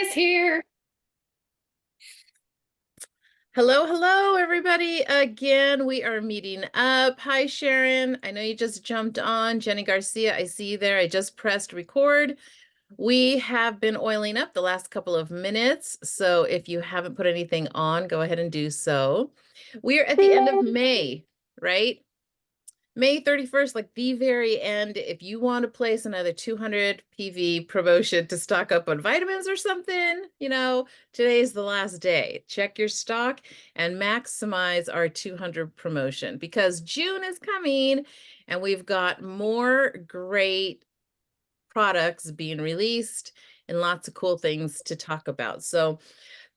Is here. Hello, hello, everybody. Again, we are meeting up. Hi, Sharon. I know you just jumped on. Jenny Garcia, I see you there. I just pressed record. We have been oiling up the last couple of minutes. So if you haven't put anything on, go ahead and do so. We are at the end of May, right? May 31st, like the very end, if you want to place another 200 PV promotion to stock up on vitamins or something, today's the last day. Check your stock and maximize our 200 promotion because June is coming and we've got more great products being released and lots of cool things to talk about. So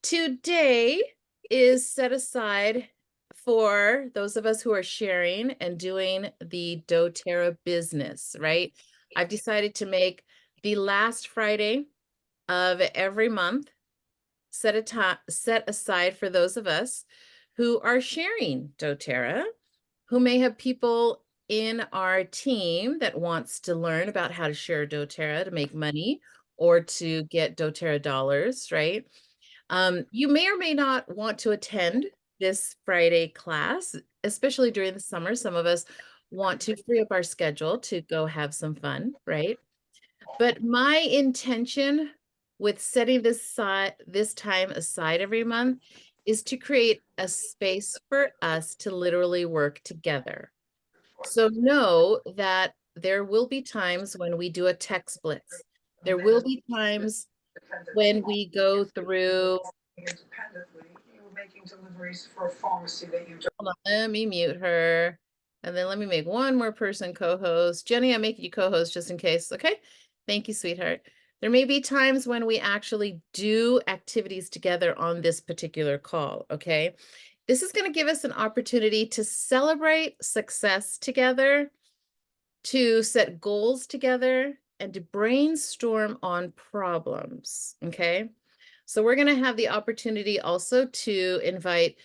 today is set aside for those of us who are sharing and doing the doTERRA business, right? I've decided to make the last Friday of every month set aside for those of us who are sharing doTERRA, who may have people in our team that wants to learn about how to share doTERRA to make money or to get doTERRA dollars, right? You may or may not want to attend this Friday class, especially during the summer. Some of us want to free up our schedule to go have some fun, right? But my intention with setting this time aside every month is to create a space for us to literally work together. So know that there will be times when we do a text blitz. There will be times when we go through. Independently, you were making deliveries for a pharmacy that you don't. Hold on, let me mute her. And then let me make one more person co-host. Jenny, I'm making you co-host just in case. Okay. Thank you, sweetheart. There may be times when we actually do activities together on this particular call. Okay. This is going to give us an opportunity to celebrate success together, to set goals together, and to brainstorm on problems. Okay. So we're going to have the opportunity also to invite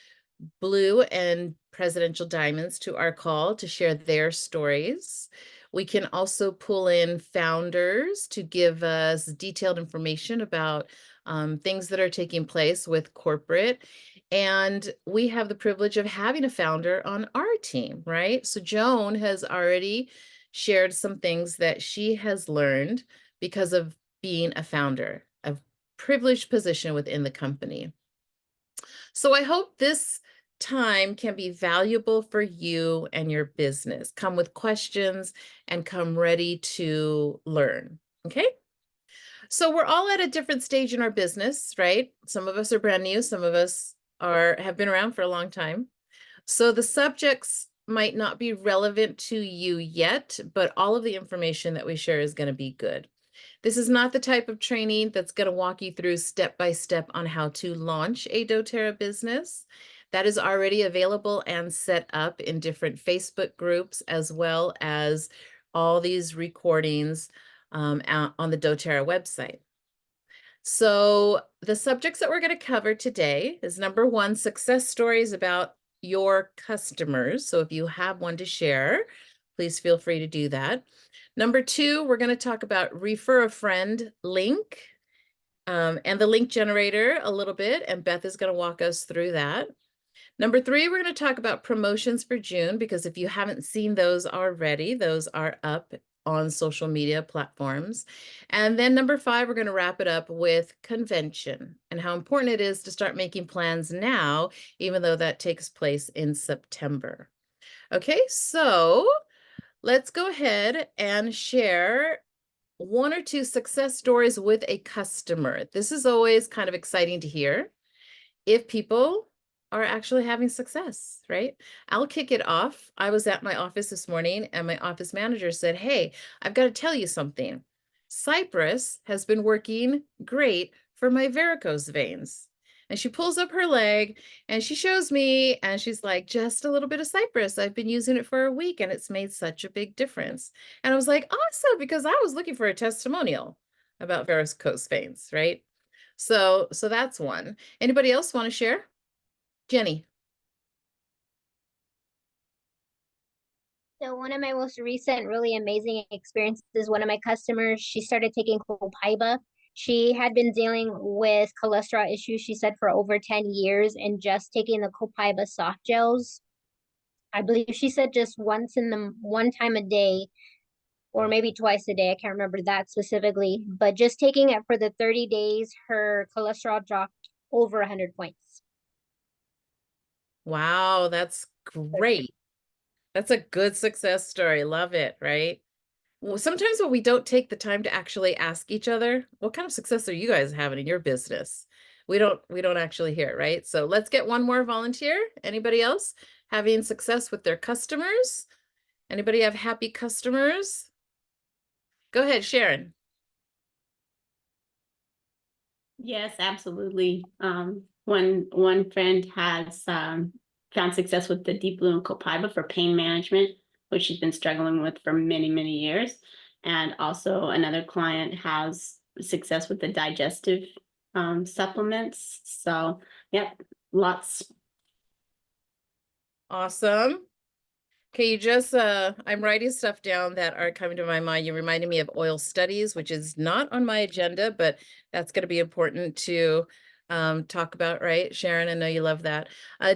Blue and Presidential Diamonds to our call to share their stories. We can also pull in founders to give us detailed information about things that are taking place with corporate. And we have the privilege of having a founder on our team, right? So Joan has already shared some things that she has learned because of being a founder, a privileged position within the company. So I hope this time can be valuable for you and your business. Come with questions and come ready to learn. Okay. So we're all at a different stage in our business, right? Some of us are brand new, some of us have been around for a long time. So the subjects might not be relevant to you yet, but all of the information that we share is going to be good. This is not the type of training that's going to walk you through step by step on how to launch a doTERRA business. That is already available and set up in different Facebook groups, as well as all these recordings out on the doTERRA website. So the subjects that we're going to cover today is number one, success stories about your customers. So if you have one to share, please feel free to do that. Number two, we're going to talk about refer a friend link and the link generator a little bit, and Beth is going to walk us through that. Number three, we're going to talk about promotions for June, because if you haven't seen those already, those are up on social media platforms. And then number five, we're going to wrap it up with convention and how important it is to start making plans now, even though that takes place in September. Okay, so let's go ahead and share one or two success stories with a customer. This is always kind of exciting to hear if people are actually having success, right? I'll kick it off. I was at my office this morning and my office manager said, "Hey, I've got to tell you something. Cypress has been working great for my varicose veins." And she pulls up her leg and she shows me and she's like, "Just a little bit of Cypress. I've been using it for a week and it's made such a big difference." And I was like, "Awesome," because I was looking for a testimonial about varicose veins, right? So that's one. Anybody else want to share? Jenny. So one of my most recent really amazing experiences, one of my customers, she started taking copaiba. She had been dealing with cholesterol issues, she said, for over 10 years, and just taking the Copaiba soft gels. I believe she said just one time a day, or maybe twice a day. I can't remember that specifically, but just taking it for the 30 days, her cholesterol dropped over 100 points. Wow, that's great. That's a good success story. Love it, right? Well, sometimes when we don't take the time to actually ask each other, what kind of success are you guys having in your business? We don't actually hear it, right? So let's get one more volunteer. Anybody else having success with their customers? Anybody have happy customers? Go ahead, Sharon. Yes, absolutely. One friend has found success with the Deep Blue and Copaiba for pain management, which she's been struggling with for many, many years. And also another client has success with the digestive supplements. So, yep, lots. Awesome. Okay, you just I'm writing stuff down that are coming to my mind. You reminded me of oil studies, which is not on my agenda, but that's going to be important to talk about, right? Sharon, I know you love that.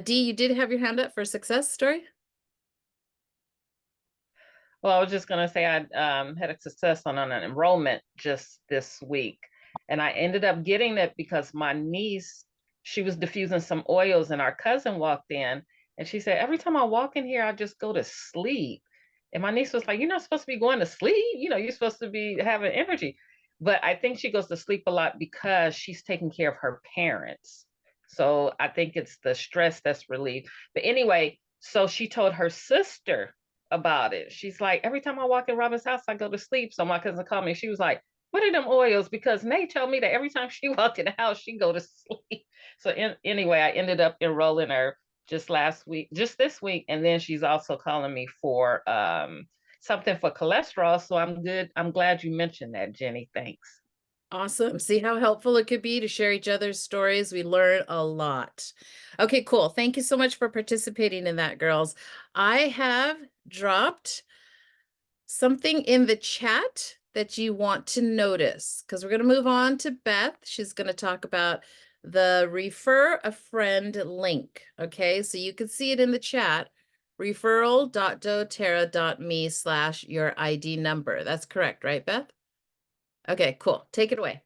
Dee, you did have your hand up for a success story? Well, I was just going to say I had a success on an enrollment just this week. And I ended up getting it because my niece, she was diffusing some oils and our cousin walked in and she said, every time I walk in here, I just go to sleep. And my niece was like, you're not supposed to be going to sleep. You know, you're supposed to be having energy. But I think she goes to sleep a lot because she's taking care of her parents. So I think it's the stress that's relieved. But anyway, so she told her sister about it. She's like, every time I walk in Robin's house, I go to sleep. So my cousin called me. She was like, what are them oils? Because Nate told me that every time she walked in the house, she go to sleep. So anyway, I ended up enrolling her just this week. And then she's also calling me for something for cholesterol. So I'm good. I'm glad you mentioned that, Jenny. Thanks. Awesome. See how helpful it could be to share each other's stories. We learn a lot. Okay, cool. Thank you so much for participating in that, girls. I have dropped something in the chat that you want to notice because we're going to move on to Beth. She's going to talk about the refer a friend link. Okay, so you can see it in the chat, referral.doterra.me/your ID number. That's correct, right, Beth? Okay, cool. Take it away.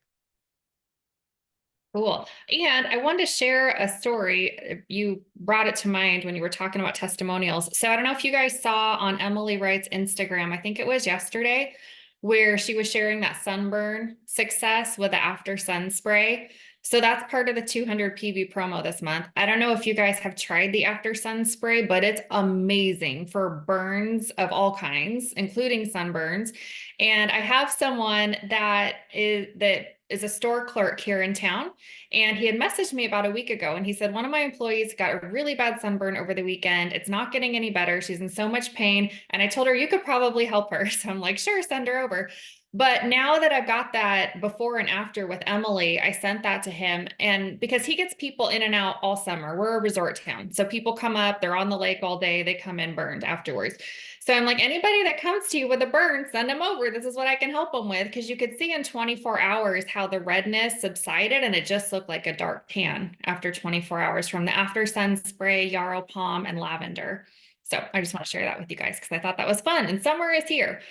Cool. And I wanted to share a story. You brought it to mind when you were talking about testimonials. So I don't know if you guys saw on Emily Wright's Instagram, I think it was yesterday, where she was sharing that sunburn success with the after sun spray. So that's part of the 200 PV promo this month. I don't know if you guys have tried the after sun spray, but it's amazing for burns of all kinds, including sunburns. And I have someone that is a store clerk here in town. And he had messaged me about a week ago and he said, one of my employees got a really bad sunburn over the weekend. It's not getting any better. She's in so much pain. And I told her you could probably help her. So I'm like, sure, send her over. But now that I've got that before and after with Emily, I sent that to him. And because he gets people in and out all summer, we're a resort town. So people come up, they're on the lake all day, they come in burned afterwards. So I'm like, anybody that comes to you with a burn, send them over. This is what I can help them with. Because you could see in 24 hours how the redness subsided and it just looked like a dark tan after 24 hours from the after sun spray, yarrow palm, and lavender. So I just want to share that with you guys because I thought that was fun. And summer is here.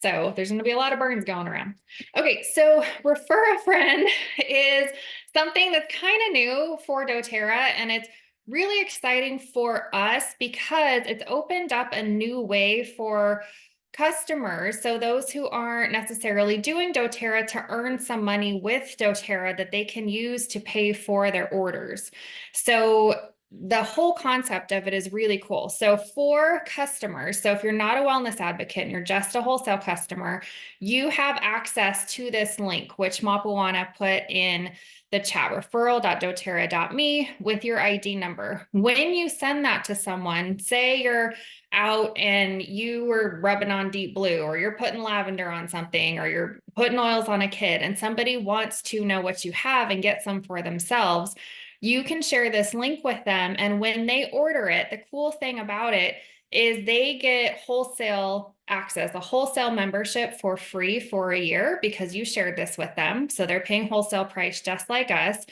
So there's going to be a lot of burns going around. Okay, so refer a friend is something that's kind of new for doTERRA, and it's really exciting for us because it's opened up a new way for customers, so those who aren't necessarily doing doTERRA, to earn some money with doTERRA that they can use to pay for their orders. So the whole concept of it is really cool. So for customers, so if you're not a wellness advocate and you're just a wholesale customer, you have access to this link, which Mapuana put in the chat, referral.doterra.me, with your ID number. When you send that to someone, say you're out and you were rubbing on Deep Blue, or you're putting lavender on something, or you're putting oils on a kid, and somebody wants to know what you have and get some for themselves, you can share this link with them. And when they order it, the cool thing about it is they get wholesale access, a wholesale membership for free for a year because you shared this with them. So they're paying wholesale price just like us.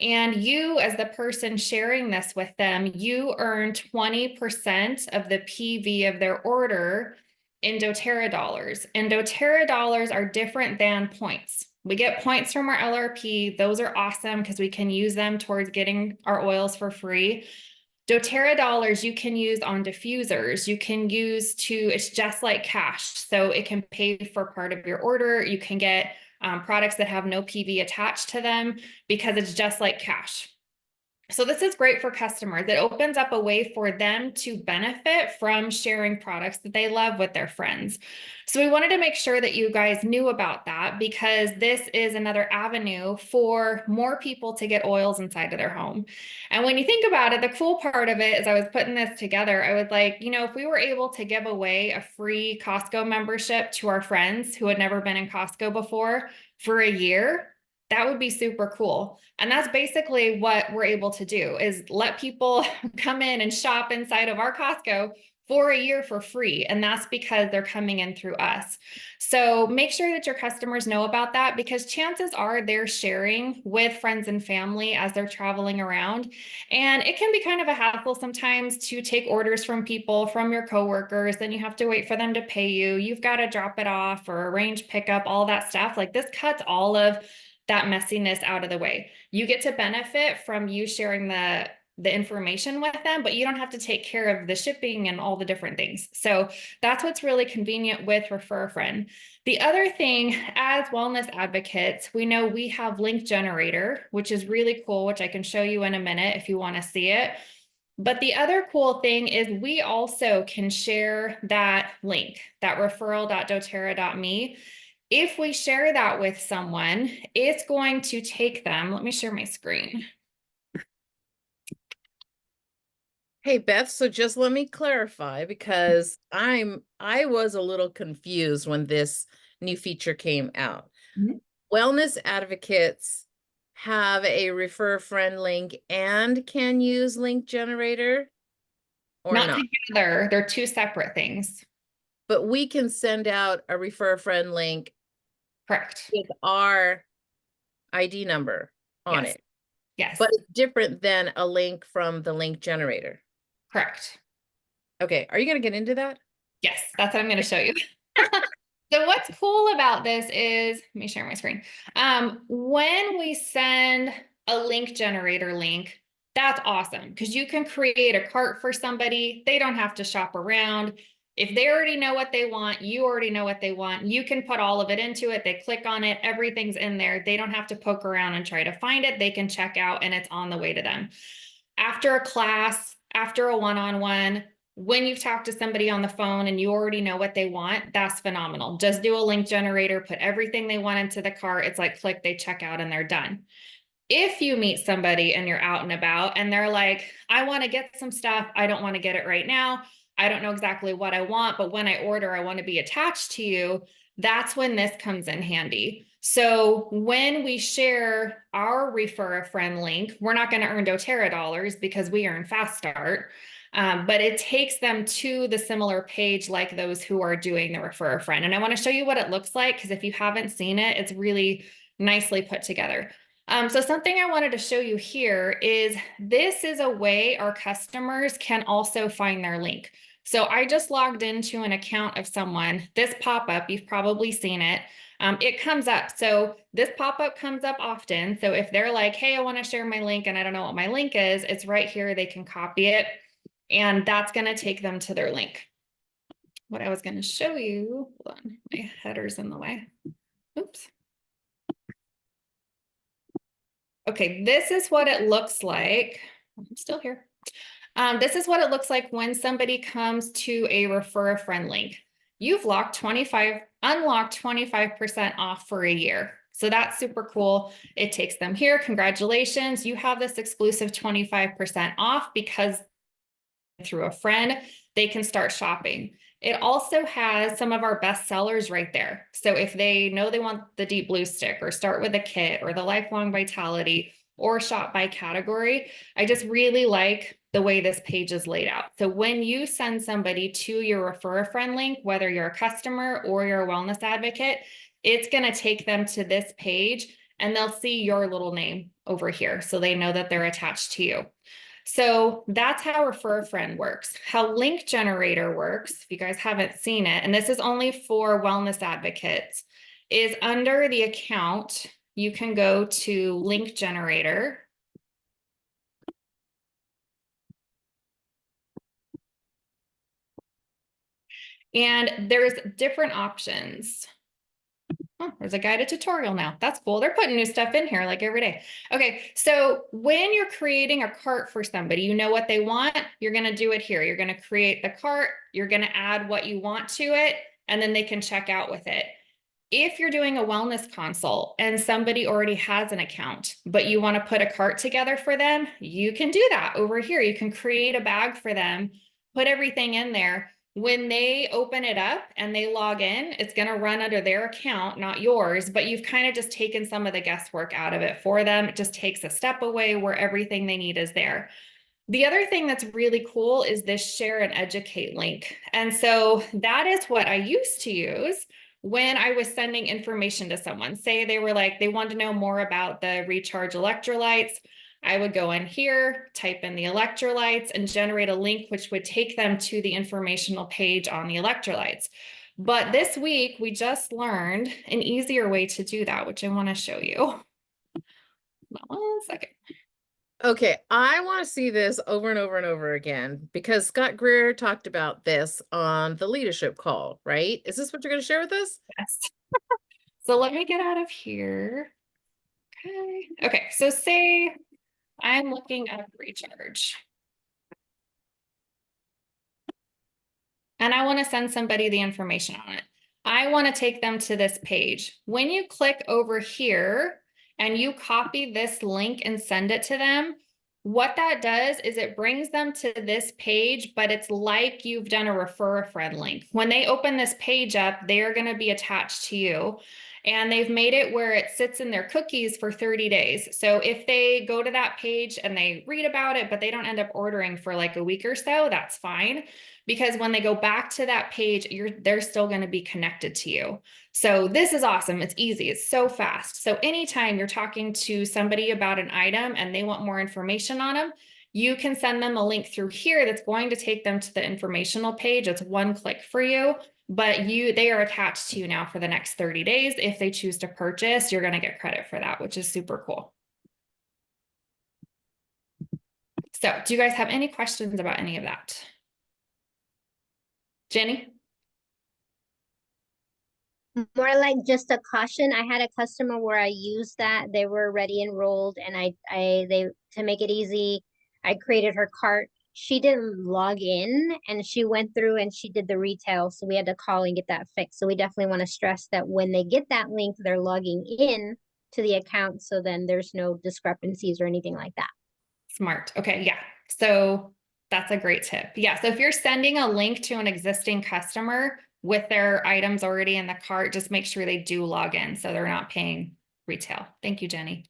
And you, as the person sharing this with them, you earn 20% of the PV of their order in doTERRA dollars. And doTERRA dollars are different than points. We get points from our LRP. Those are awesome because we can use them towards getting our oils for free. doTERRA dollars you can use on diffusers. You can use it's just like cash. So it can pay for part of your order. You can get products that have no PV attached to them because it's just like cash. So this is great for customers. It opens up a way for them to benefit from sharing products that they love with their friends. So we wanted to make sure that you guys knew about that because this is another avenue for more people to get oils inside of their home. And when you think about it, the cool part of it, as I was putting this together, I was like, if we were able to give away a free Costco membership to our friends who had never been in Costco before for a year, that would be super cool. And that's basically what we're able to do is let people come in and shop inside of our Costco for a year for free. And that's because they're coming in through us. So make sure that your customers know about that because chances are they're sharing with friends and family as they're traveling around. And it can be kind of a hassle sometimes to take orders from people, from your coworkers. Then you have to wait for them to pay you. You've got to drop it off or arrange pickup, all that stuff. Like this cuts all of that messiness out of the way. You get to benefit from you sharing the information with them, but you don't have to take care of the shipping and all the different things. So that's what's really convenient with Refer a Friend. The other thing, as wellness advocates, we know we have link generator, which is really cool, which I can show you in a minute if you want to see it. But the other cool thing is we also can share that link, that referral.doterra.me. If we share that with someone, it's going to take them, let me share my screen. Hey, Beth, so just let me clarify because I was a little confused when this new feature came out. Mhm. Wellness advocates have a refer a friend link and can use link generator or Not not. together, they're two separate things. But we can send out a refer a friend link Correct. with our ID number on Yes. it. Yes. But it's different than a link from the link generator. Correct. Okay, are you going to get into that? Yes, that's what I'm going to show you. So what's cool about this is, let me share my screen. When we send a link generator link, that's awesome because you can create a cart for somebody. They don't have to shop around. If they already know what they want, you already know what they want. You can put all of it into it. They click on it. Everything's in there. They don't have to poke around and try to find it. They can check out and it's on the way to them. After a class, after a one-on-one, when you've talked to somebody on the phone and you already know what they want, that's phenomenal. Just do a link generator, put everything they want into the cart. It's like click, they check out and they're done. If you meet somebody and you're out and about and they're like, I want to get some stuff. I don't want to get it right now. I don't know exactly what I want, but when I order, I want to be attached to you. That's when this comes in handy. So when we share our refer a friend link, we're not going to earn doTERRA dollars because we earn Fast Start. But it takes them to the similar page like those who are doing the refer a friend. And I want to show you what it looks like because if you haven't seen it, it's really nicely put together. So something I wanted to show you here is this is a way our customers can also find their link. So I just logged into an account of someone. This pop-up, you've probably seen it. It comes up. So this pop-up comes up often. So if they're like, hey, I want to share my link and I don't know what my link is, it's right here. They can copy it. And that's going to take them to their link. What I was going to show you, hold on, my header's in the way. Oops. Okay, this is what it looks like. I'm still here. This is what it looks like when somebody comes to a refer a friend link. You've unlocked 25% off for a year. So that's super cool. It takes them here. Congratulations. You have this exclusive 25% off because through a friend, they can start shopping. It also has some of our best sellers right there. So if they know they want the Deep Blue Stick or start with a kit or the Lifelong Vitality or shop by category, I just really like the way this page is laid out. So when you send somebody to your refer a friend link, whether you're a customer or you're a wellness advocate, it's going to take them to this page and they'll see your little name over here. So they know that they're attached to you. So that's how refer a friend works. How link generator works, if you guys haven't seen it, and this is only for wellness advocates, is under the account, you can go to link generator. And there's different options. Oh, there's a guided tutorial now. That's cool. They're putting new stuff in here like every day. Okay, so when you're creating a cart for somebody, you know what they want, you're going to do it here. You're going to create the cart, you're going to add what you want to it, and then they can check out with it. If you're doing a wellness consult and somebody already has an account, but you want to put a cart together for them, you can do that over here. You can create a bag for them, put everything in there. When they open it up and they log in, it's going to run under their account, not yours, but you've kind of just taken some of the guesswork out of it for them. It just takes a step away where everything they need is there. The other thing that's really cool is this share and educate link. And so that is what I used to use when I was sending information to someone. Say they were like, they wanted to know more about the recharge electrolytes. I would go in here, type in the electrolytes, and generate a link which would take them to the informational page on the electrolytes. But this week, we just learned an easier way to do that, which I want to show you. Hold on 1 second. Okay, I want to see this over and over and over again because Scott Greer talked about this on the leadership call, right? Is this what you're going to share with us? Yes. So let me get out of here. Okay. Okay. So say I'm looking up recharge. And I want to send somebody the information on it. I want to take them to this page. When you click over here and you copy this link and send it to them, what that does is it brings them to this page, but it's like you've done a refer a friend link. When they open this page up, they are going to be attached to you. And they've made it where it sits in their cookies for 30 days. So if they go to that page and they read about it, but they don't end up ordering for like a week or so, that's fine. Because when they go back to that page, they're still going to be connected to you. So this is awesome. It's easy. It's so fast. So anytime you're talking to somebody about an item and they want more information on them, you can send them a link through here that's going to take them to the informational page. It's one click for you, but they are attached to you now for the next 30 days. If they choose to purchase, you're going to get credit for that, which is super cool. So do you guys have any questions about any of that? Jenny? More like just a caution. I had a customer where I used that. They were already enrolled and they to make it easy, I created her cart. She didn't log in and she went through and she did the retail. So we had to call and get that fixed. So we definitely want to stress that when they get that link, they're logging in to the account. So then there's no discrepancies or anything like that. Smart. Okay. Yeah. So that's a great tip. Yeah. So if you're sending a link to an existing customer with their items already in the cart, just make sure they do log in so they're not paying retail. Thank you, Jenny.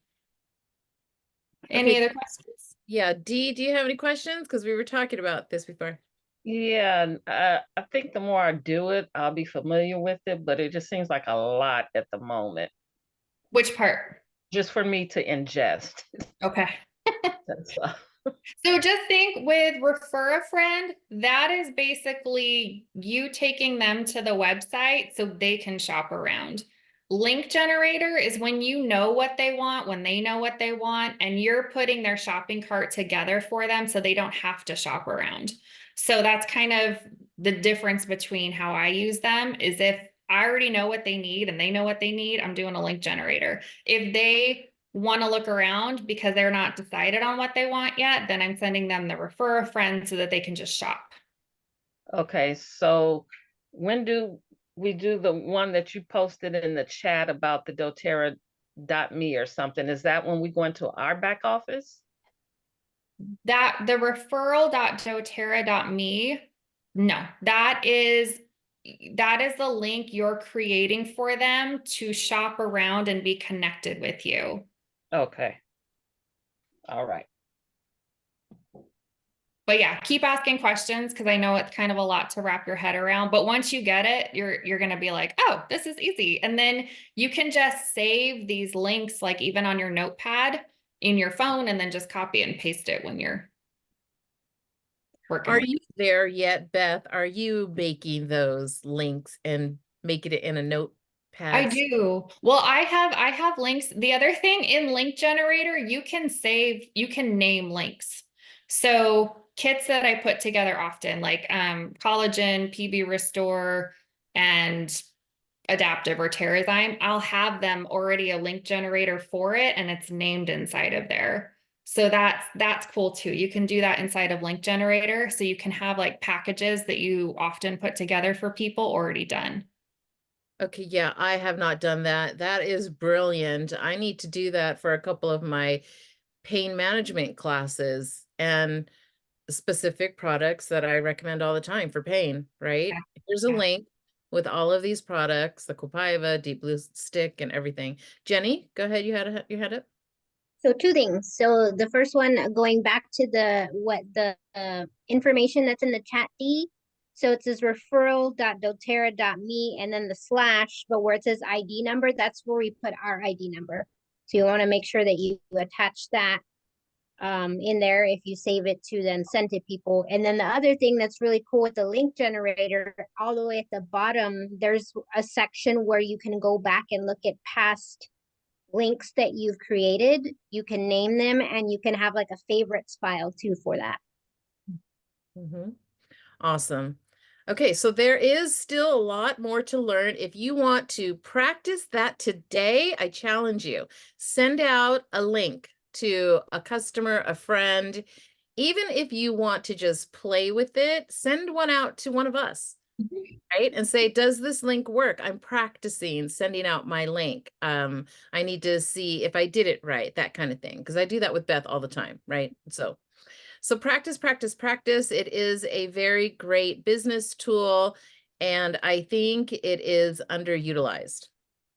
Any other questions? Yeah, Dee, do you have any questions? Because we were talking about this before. Yeah, I think the more I do it, I'll be familiar with it, but it just seems like a lot at the moment. Which part? Just for me to ingest. Okay. That's all. So just think with refer a friend, that is basically you taking them to the website so they can shop around. Link generator is when you know what they want, when they know what they want, and you're putting their shopping cart together for them so they don't have to shop around. So that's kind of the difference between how I use them is if I already know what they need and they know what they need, I'm doing a link generator. If they want to look around because they're not decided on what they want yet, then I'm sending them the refer a friend so that they can just shop. Okay, so when do we do the one that you posted in the chat about the doterra.me or something? Is that when we go into our back office? That the referral.doterra.me, no, that is the link you're creating for them to shop around and be connected with you. Okay. All right. But yeah, keep asking questions because I know it's kind of a lot to wrap your head around. But once you get it, you're gonna be like, oh, this is easy. And then you can just save these links, like even on your notepad in your phone, and then just copy and paste it when you're working. Are you there yet, Beth? Are you making those links and making it in a notepad? I do. Well, I have links. The other thing in link generator, you can name links. So kits that I put together often, like collagen, PB Restore, and adaptive or Terrazyme, I'll have them already a link generator for it, and it's named inside of there. So that's cool too. You can do that inside of link generator. So you can have like packages that you often put together for people already done. Okay, yeah, I have not done that. That is brilliant. I need to do that for a couple of my pain management classes and specific products that I recommend all the time for pain, right? Yeah. Here's a Yeah. link with all of these products, the Copaiba, Deep Blue Stick, and everything. Jenny, go ahead. You had it. So two things. So the first one, going back to the information that's in the chat D. So it says referral.doterra.me and then the slash, but where it says ID number, that's where we put our ID number. So you want to make sure that you attach that in there if you save it to then send to people. And then the other thing that's really cool with the link generator, all the way at the bottom, there's a section where you can go back and look at past links that you've created. You can name them and you can have like a favorites file too for that. Awesome. Okay, so there is still a lot more to learn. If you want to practice that today, I challenge you. Send out a link to a customer, a friend. Even if you want to just play with it, send one out to one of us, right? And say, does this link work? I'm practicing sending out my link. I need to see if I did it right, that kind of thing. Because I do that with Beth all the time, right? So practice, practice, practice. It is a very great business tool, and I think it is underutilized.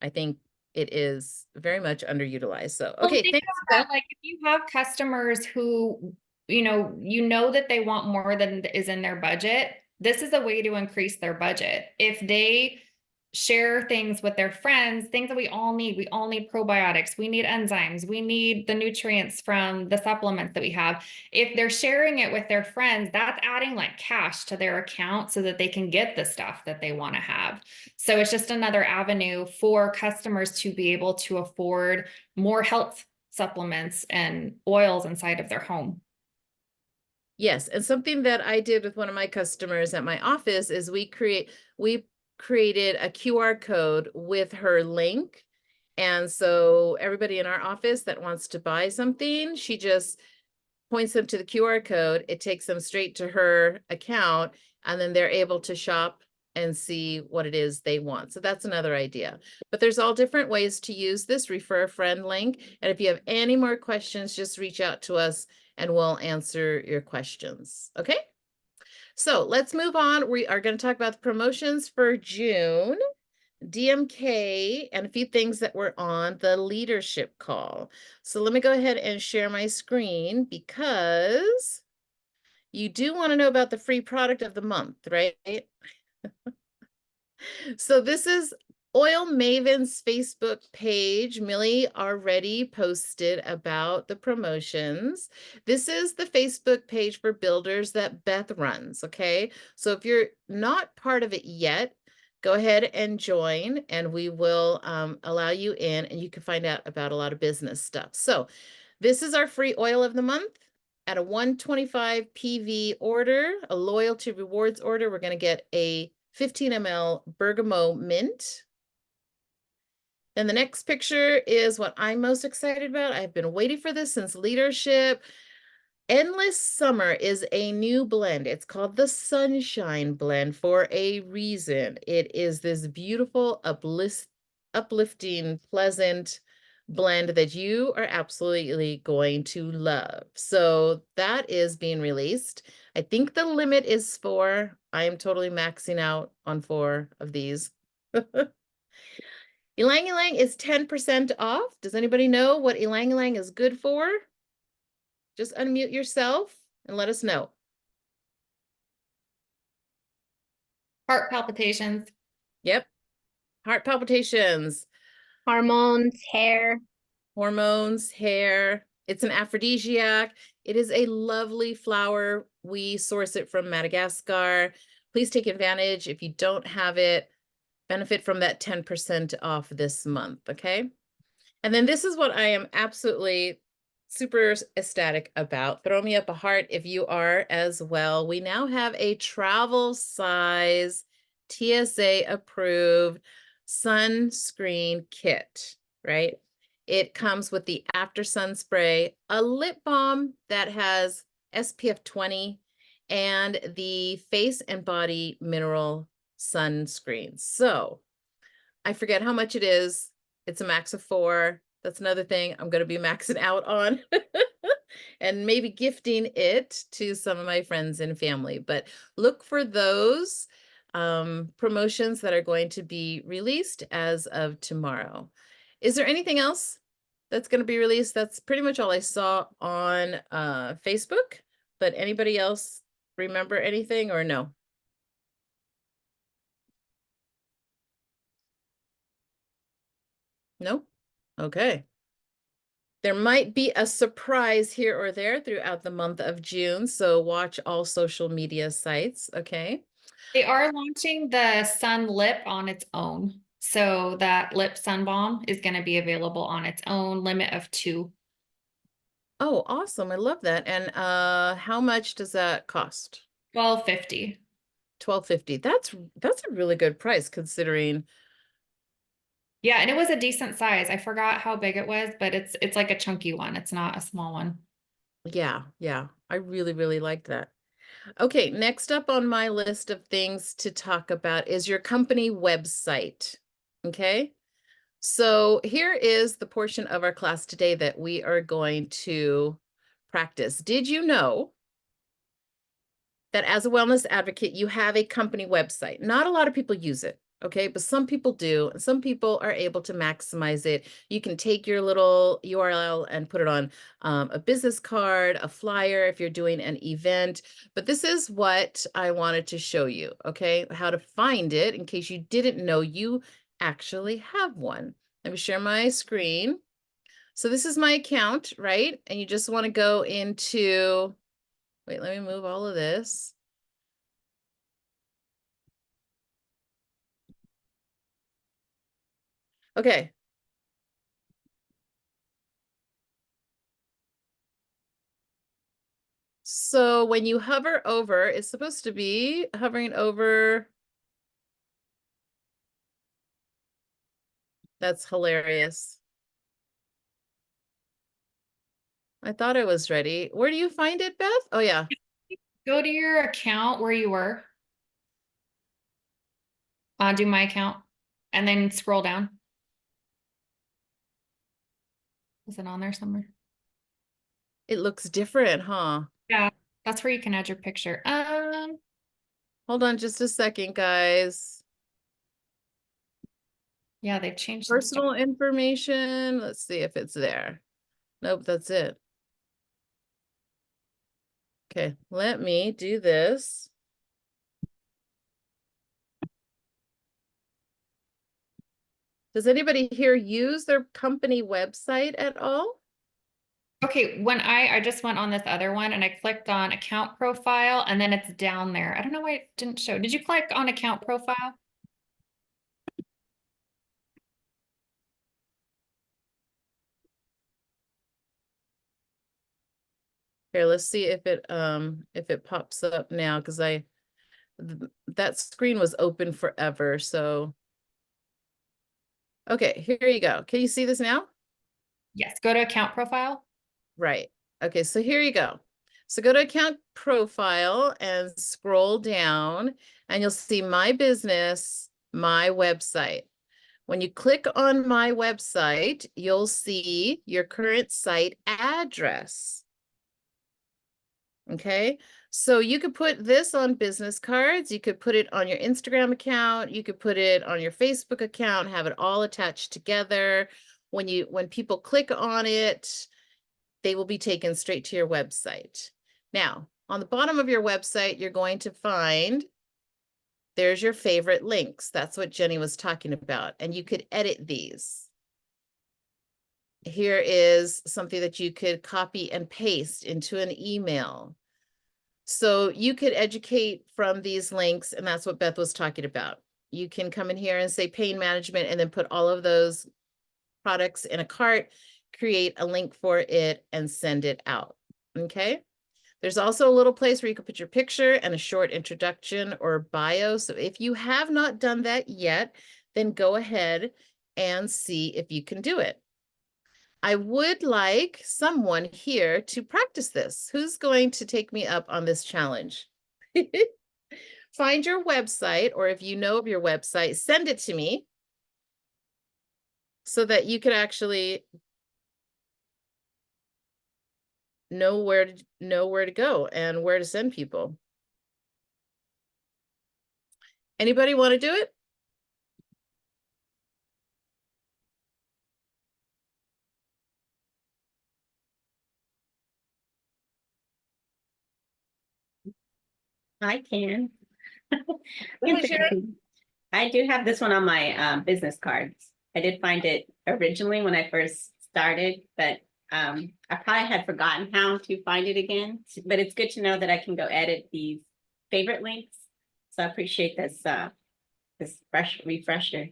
I think it is very much underutilized. So, Well, okay, think thanks, about Beth. that, like if you have customers who, you know that they want more than is in their budget, this is a way to increase their budget. If they share things with their friends, things that we all need probiotics, we need enzymes, we need the nutrients from the supplements that we have. If they're sharing it with their friends, that's adding like cash to their account so that they can get the stuff that they want to have. So it's just another avenue for customers to be able to afford more health supplements and oils inside of their home. Yes, and something that I did with one of my customers at my office is we created a QR code with her link. And so everybody in our office that wants to buy something, she just points them to the QR code. It takes them straight to her account, and then they're able to shop and see what it is they want. So that's another idea. But there's all different ways to use this refer a friend link. And if you have any more questions, just reach out to us and we'll answer your questions. Okay? So let's move on. We are going to talk about the promotions for June, DMK, and a few things that were on the leadership call. So let me go ahead and share my screen because you do want to know about the free product of the month, right? So this is Oil Maven's Facebook page. Millie already posted about the promotions. This is the Facebook page for builders that Beth runs, okay? So if you're not part of it yet, go ahead and join and we will allow you in and you can find out about a lot of business stuff. So this is our free oil of the month. At a 125 PV order, a loyalty rewards order, we're going to get a 15 ml bergamot mint. Then the next picture is what I'm most excited about. I've been waiting for this since leadership. Endless Summer is a new blend. It's called the Sunshine Blend for a reason. It is this beautiful, uplifting, pleasant blend that you are absolutely going to love. So that is being released. I think the limit is 4. I am totally maxing out on 4 of these. Ylang Ylang is 10% off. Does anybody know what Ylang Ylang is good for? Just unmute yourself and let us know. Heart palpitations. Yep. Heart palpitations, Hormones, hair. hormones, hair. It's an aphrodisiac. It is a lovely flower. We source it from Madagascar. Please take advantage. If you don't have it, benefit from that 10% off this month, okay? And then this is what I am absolutely super ecstatic about. Throw me up a heart if you are as well. We now have a travel size TSA approved sunscreen kit, right? It comes with the after sun spray, a lip balm that has SPF 20, and the face and body mineral sunscreen. So I forget how much it is. It's a max of 4. That's another thing I'm going to be maxing out on and maybe gifting it to some of my friends and family. But look for those promotions that are going to be released as of tomorrow. Is there anything else that's going to be released? That's pretty much all I saw on Facebook. But anybody else remember anything or no? No? Okay. There might be a surprise here or there throughout the month of June, so watch all social media sites, okay? They are launching the sun lip on its own. So that lip sun balm is going to be available on its own, limit of 2. Oh, awesome. I love that. And how much does that cost? $12.50. $12.50. That's a really good price considering. Yeah, and it was a decent size. I forgot how big it was, but it's like a chunky one. It's not a small one. Yeah, yeah. I really, really like that. Okay, next up on my list of things to talk about is your company website. Okay? So here is the portion of our class today that we are going to practice. Did you know that as a wellness advocate, you have a company website? Not a lot of people use it, okay? But some people do, and some people are able to maximize it. You can take your little URL and put it on a business card, a flyer if you're doing an event. But this is what I wanted to show you, okay? How to find it in case you didn't know you actually have one. Let me share my screen. So this is my account, right? And you just want to go into, wait, let me move all of this. Okay. So when you hover over, it's supposed to be hovering over. That's hilarious. I thought I was ready. Where do you find it, Beth? Oh, yeah. Go to your account where you were. Do my account and then scroll down. Is it on there somewhere? It looks different, huh? Yeah, that's where you can add your picture. Hold on just a second, guys. Yeah, they've changed some stuff. Personal information. Let's see if it's there. Nope, that's it. Okay, let me do this. Does anybody here use their company website at all? Okay, when I just went on this other one and I clicked on account profile and then it's down there. I don't know why it didn't show. Did you click on account profile? Here, let's see if it pops up now because that screen was open forever. So okay, here you go. Can you see this now? Yes, go to account profile. Right. Okay, so here you go. So go to account profile and scroll down and you'll see my business, my website. When you click on my website, you'll see your current site address. Okay, so you could put this on business cards. You could put it on your Instagram account. You could put it on your Facebook account, have it all attached together. When people click on it, they will be taken straight to your website. Now, on the bottom of your website, you're going to find There's your favorite links. That's what Jenny was talking about. And you could edit these. Here is something that you could copy and paste into an email. So you could educate from these links, and that's what Beth was talking about. You can come in here and say pain management and then put all of those products in a cart, create a link for it, and send it out. Okay. There's also a little place where you can put your picture and a short introduction or bio. So if you have not done that yet, then go ahead and see if you can do it. I would like someone here to practice this. Who's going to take me up on this challenge? Find your website, or if you know of your website, send it to me so that you can actually know where to go and where to send people. Anybody want to do it? I can. Wanna share it? I do have this one on my business cards. I did find it originally when I first started, but I probably had forgotten how to find it again. But it's good to know that I can go edit these favorite links. So I appreciate this this refresher.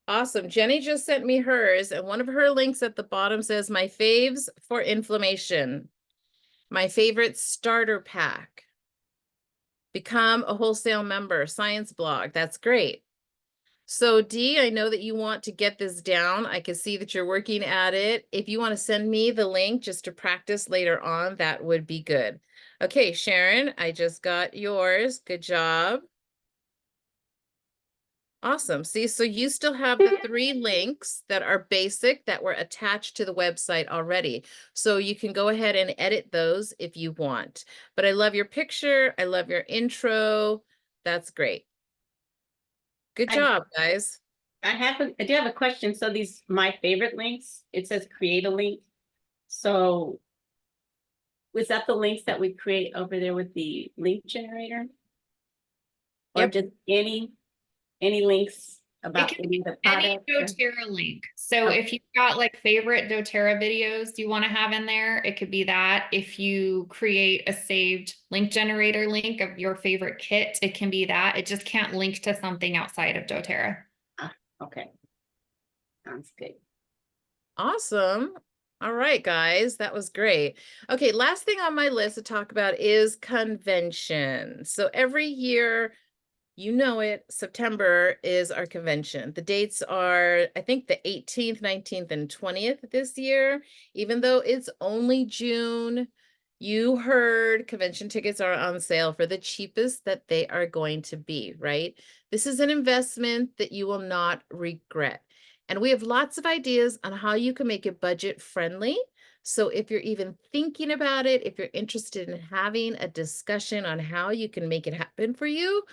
Awesome. Jenny just sent me hers, and one of her links at the bottom says my faves for inflammation, my favorite starter pack, become a wholesale member, science blog. That's great. So Dee, I know that you want to get this down. I can see that you're working at it. If you want to send me the link just to practice later on, that would be good. Okay, Sharon, I just got yours. Good job. Awesome. See, so you still have the 3 links that are basic that were attached to the website already. So you can go ahead and edit those if you want. But I love your picture. I love your intro. That's great. Good job, guys. I do have a question. So these my favorite links, it says create a link. So was that the links that we create over there with the link generator? Or Yep. just any links about It can any of the Any products? doTERRA link. So Oh. if you've got like favorite doTERRA videos you want to have in there, it could be that. If you create a saved link generator link of your favorite kit, it can be that. It just can't link to something outside of doTERRA. Okay. Sounds good. Awesome. All right, guys, that was great. Okay, last thing on my list to talk about is convention. So every year, you know it, September is our convention. The dates are, I think, the 18th, 19th, and 20th this year. Even though it's only June, you heard convention tickets are on sale for the cheapest that they are going to be, right? This is an investment that you will not regret. And we have lots of ideas on how you can make it budget friendly. So if you're even thinking about it, if you're interested in having a discussion on how you can make it happen for you,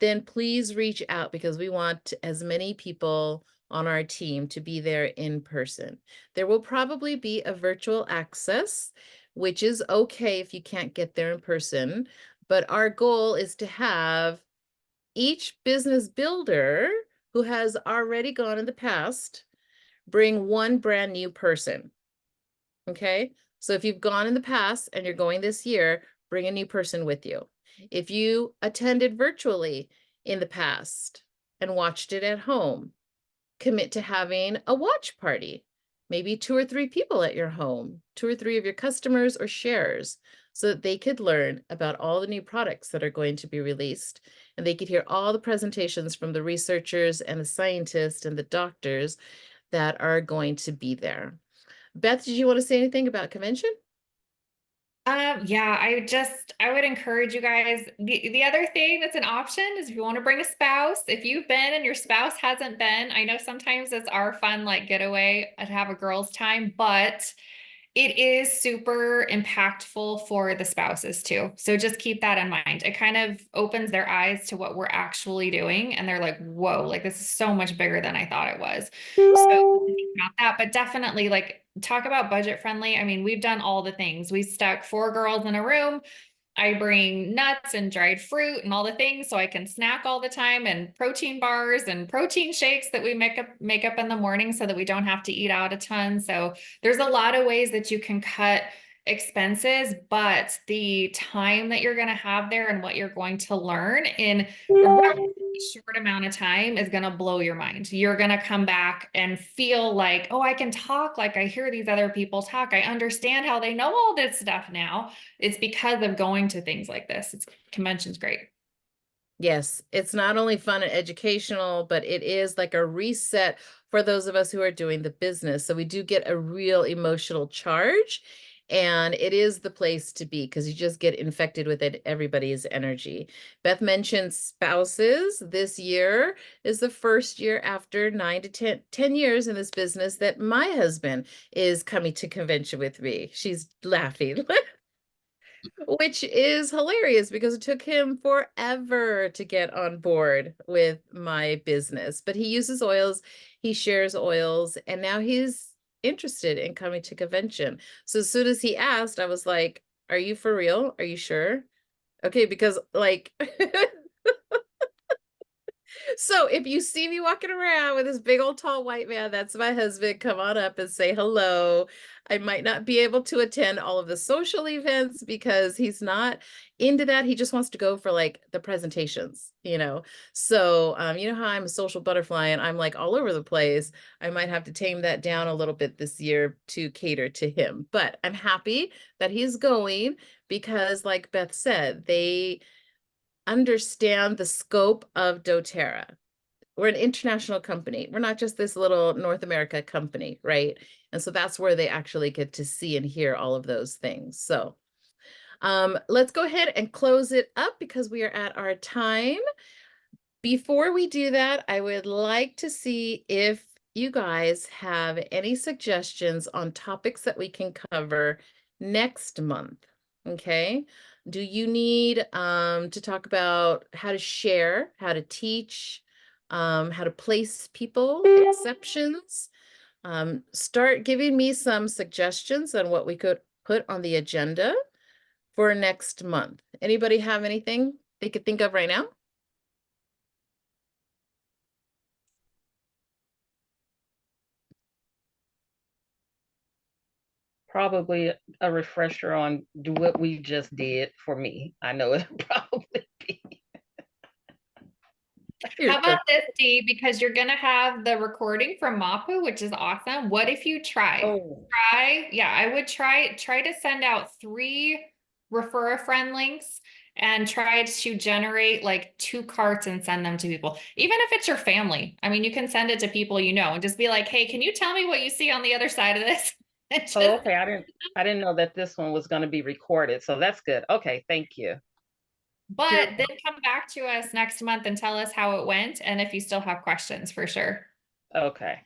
then please reach out because we want as many people on our team to be there in person. There will probably be a virtual access, which is okay if you can't get there in person, but our goal is to have each business builder who has already gone in the past bring one brand new person. Okay, so if you've gone in the past and you're going this year, bring a new person with you. If you attended virtually in the past and watched it at home, commit to having a watch party, maybe 2 or 3 people at your home, 2 or 3 of your customers or sharers, so that they could learn about all the new products that are going to be released, and they could hear all the presentations from the researchers and the scientists and the doctors that are going to be there. Beth, did you want to say anything about convention? Yeah, I would encourage you guys. The other thing that's an option is if you want to bring a spouse, if you've been and your spouse hasn't been, I know sometimes it's our fun like getaway to have a girls' time, but it is super impactful for the spouses too. So just keep that in mind. It kind of opens their eyes to what we're actually doing. And they're like, whoa, like this is so much bigger than I thought it was. So think about that, but definitely like talk about budget friendly. I mean, we've done all the things. We stuck 4 girls in a room I bring nuts and dried fruit and all the things so I can snack all the time, and protein bars and protein shakes that we make up in the morning so that we don't have to eat out a ton. So there's a lot of ways that you can cut expenses, but the time that you're going to have there and what you're going to learn in a relatively short amount of time is going to blow your mind. You're going to come back and feel like, oh, I can talk like I hear these other people talk. I understand how they know all this stuff now. It's because of going to things like this. Convention's great. Yes, it's not only fun and educational, but it is like a reset for those of us who are doing the business. So we do get a real emotional charge, and it is the place to be because you just get infected with everybody's energy. Beth mentioned spouses. This year is the first year after 9 to 10 years in this business that my husband is coming to convention with me. She's laughing. Which is hilarious because it took him forever to get on board with my business. But he uses oils, he shares oils, and now he's interested in coming to convention. So as soon as he asked, I was like, "Are you for real? Are you sure?" Okay, because like so if you see me walking around with this big old tall white man, that's my husband. Come on up and say hello. I might not be able to attend all of the social events because he's not into that. He just wants to go for like the presentations, you know? So, you know how I'm a social butterfly and I'm like all over the place. I might have to tame that down a little bit this year to cater to him, but I'm happy that he's going because like Beth said, they understand the scope of doTERRA. We're an international company. We're not just this little North America company, right? And so that's where they actually get to see and hear all of those things. So let's go ahead and close it up because we are at our time. Before we do that, I would like to see if you guys have any suggestions on topics that we can cover next month. Okay. Do you need to talk about how to share, how to teach, how to place people, exceptions? Start giving me some suggestions on what we could put on the agenda for next month. Anybody have anything they could think of right now? Probably a refresher on do what we just did for me. I know it'll probably be. How about this, Dee? Because you're gonna have the recording from Mapu, which is awesome. What if you Oh, yeah, I would try to send out 3 refer a friend links and try to generate like 2 carts and send them to people. Even if it's your family. I mean, you can send it to people you know and just be like, hey, can you tell me what you see on the other side of this? And just, oh, okay. I didn't know that this one was going to be recorded. So that's good. Okay, thank you. but then come back to us next month and tell us how it went and if you still have questions for sure. Okay.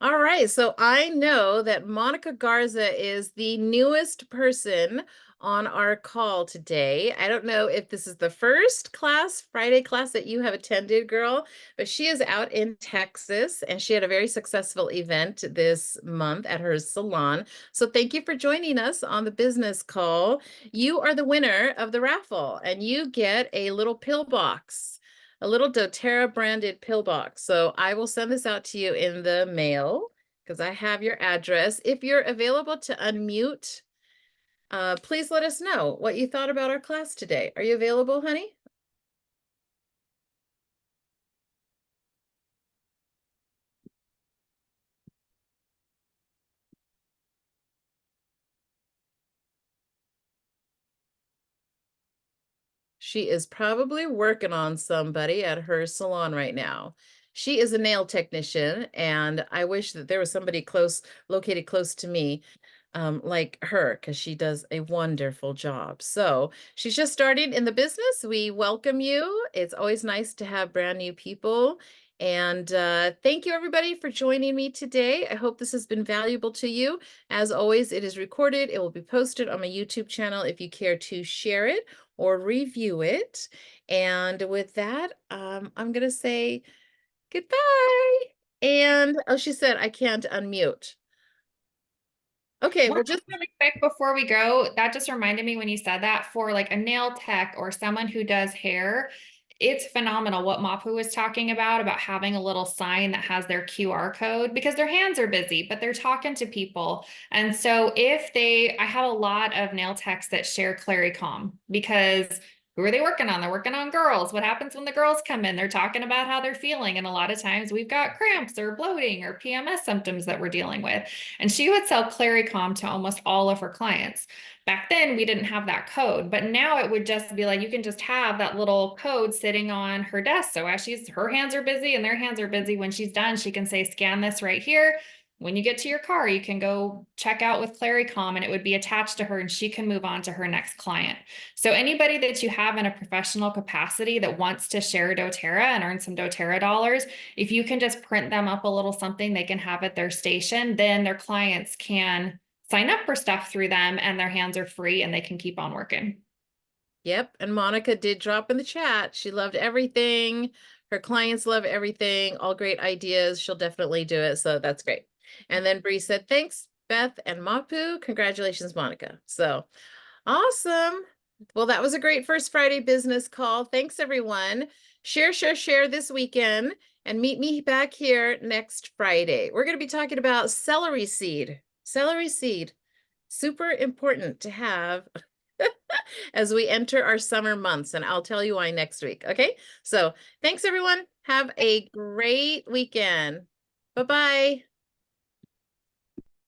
All right, so I know that Monica Garza is the newest person on our call today. I don't know if this is the first Friday class that you have attended, girl, but she is out in Texas and she had a very successful event this month at her salon. So thank you for joining us on the business call. You are the winner of the raffle and you get a little pill box. A little doTERRA branded pill box. So I will send this out to you in the mail because I have your address. If you're available to unmute, please let us know what you thought about our class today. Are you available, honey? She is probably working on somebody at her salon right now. She is a nail technician, and I wish that there was somebody located close to me, like her, because she does a wonderful job. So she's just starting in the business. We welcome you. It's always nice to have brand new people. And thank you, everybody, for joining me today. I hope this has been valuable to you. As always, it is recorded. It will be posted on my YouTube channel if you care to share it or review it. And with that, I'm going to say goodbye. And oh, she said I can't unmute. Okay, well, Well, just really quick before we go, that just reminded me when you said that for like a nail tech or someone who does hair, it's phenomenal what Mapu was talking about having a little sign that has their QR code because their hands are busy, but they're talking to people. And so I have a lot of nail techs that share Claricom because who are they working on? They're working on girls. What happens when the girls come in? They're talking about how they're feeling. And a lot of times we've got cramps or bloating or PMS symptoms that we're dealing with. And she would sell Claricom to almost all of her clients. Back then, we didn't have that code, but now it would just be like you can just have that little code sitting on her desk. So as her hands are busy and their hands are busy, when she's done, she can say, scan this right here. When you get to your car, you can go check out with Claricom and it would be attached to her and she can move on to her next client. So anybody that you have in a professional capacity that wants to share doTERRA and earn some doTERRA dollars, if you can just print them up a little something they can have at their station, then their clients can sign up for stuff through them and their hands are free and they can keep on working. Yep. And Monica did drop in the chat. She loved everything. Her clients love everything. All great ideas. She'll definitely do it. So that's great. And then Bree said, thanks, Beth and Mapu. Congratulations, Monica. So awesome. Well, that was a great first Friday business call. Thanks, everyone. Share, share, share this weekend and meet me back here next Friday. We're going to be talking about celery seed. Celery seed. Super important to have as we enter our summer months, and I'll tell you why next week. Okay, so thanks everyone. Have a great weekend. Bye-bye.